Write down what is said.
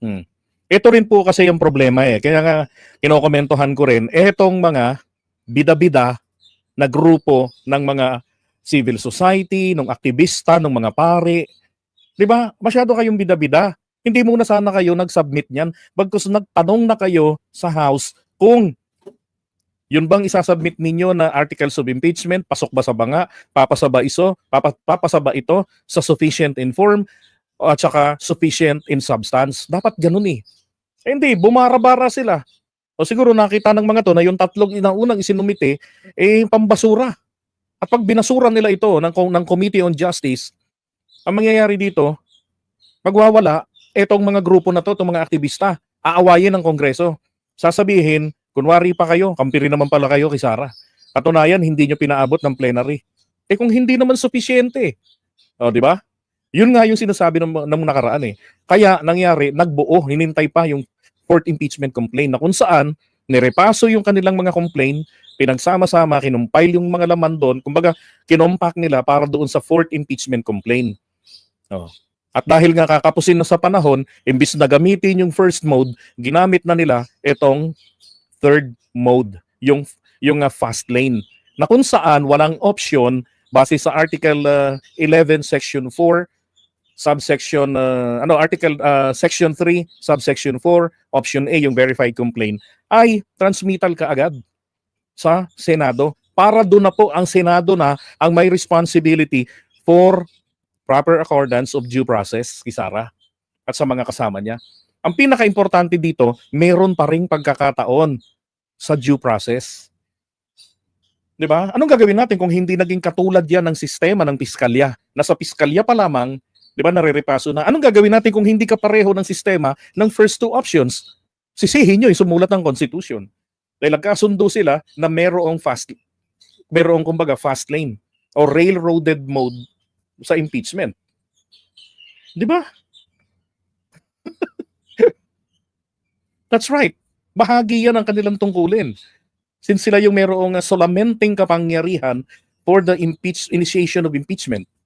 Hmm. Ito rin po kasi yung problema eh. Kaya nga kinokomentohan ko rin, etong mga bida-bida na grupo ng mga civil society, ng aktivista, ng mga pari. 'Di ba? Masyado kayong bida-bida. Hindi muna sana kayo nag-submit niyan. Bagkus nagtanong na kayo sa House kung yun bang isasubmit ninyo na articles of impeachment, pasok ba sa banga, papasa ba ito sa sufficient in form at saka sufficient in substance. Dapat ganun eh. Eh, hindi, bumara-bara sila. O siguro nakita ng mga to na yung tatlong unang isinumite, eh, pambasura. At pag binasura nila ito ng Committee on Justice, ang mangyayari dito, magwawala etong mga grupo na to, itong mga aktivista, aawayin ng Kongreso. Sasabihin, kunwari pa kayo, kampi rin naman pala kayo kay Sara. Katunayan, hindi nyo pinaabot ng plenary. Eh kung hindi naman sufficiente, o di ba? Yun nga yung sinasabi ng nakaraan eh. Kaya nangyari, nagbuo, hinintay pa yung fourth impeachment complaint na kung saan nirepaso yung kanilang mga complaint, pinagsama-sama, kinumpile yung mga laman doon, kumbaga kinompak nila para doon sa fourth impeachment complaint. Oh. At dahil nga kakapusin na sa panahon, imbis na gamitin yung first mode, ginamit na nila itong third mode, yung fast lane, na kung saan walang option base sa Article 11 Section 4 subsection section 3 subsection 4 option A yung verified complaint ay transmittal ka agad sa Senado para doon na po ang Senado na ang may responsibility for proper accordance of due process kay Sara at sa mga kasama niya. Ang pinaka-importante dito, meron pa ring pagkakataon sa due process. 'Di ba? Anong gagawin natin kung hindi naging katulad 'yan ng sistema ng piskalya? Nasa piskalya pa lamang, 'di ba, narerepaso na. Anong gagawin natin kung hindi kapareho ng sistema ng first two options? Sisihin nyo yung sumulat ng Constitution. Dahil nagkasundo sila na merong kumbaga fast lane o railroaded mode sa impeachment. 'Di ba? That's right. Bahagi 'yan ng kanilang tungkulin. Since sila yung merong solamenting kapangyarihan for the initiation of impeachment.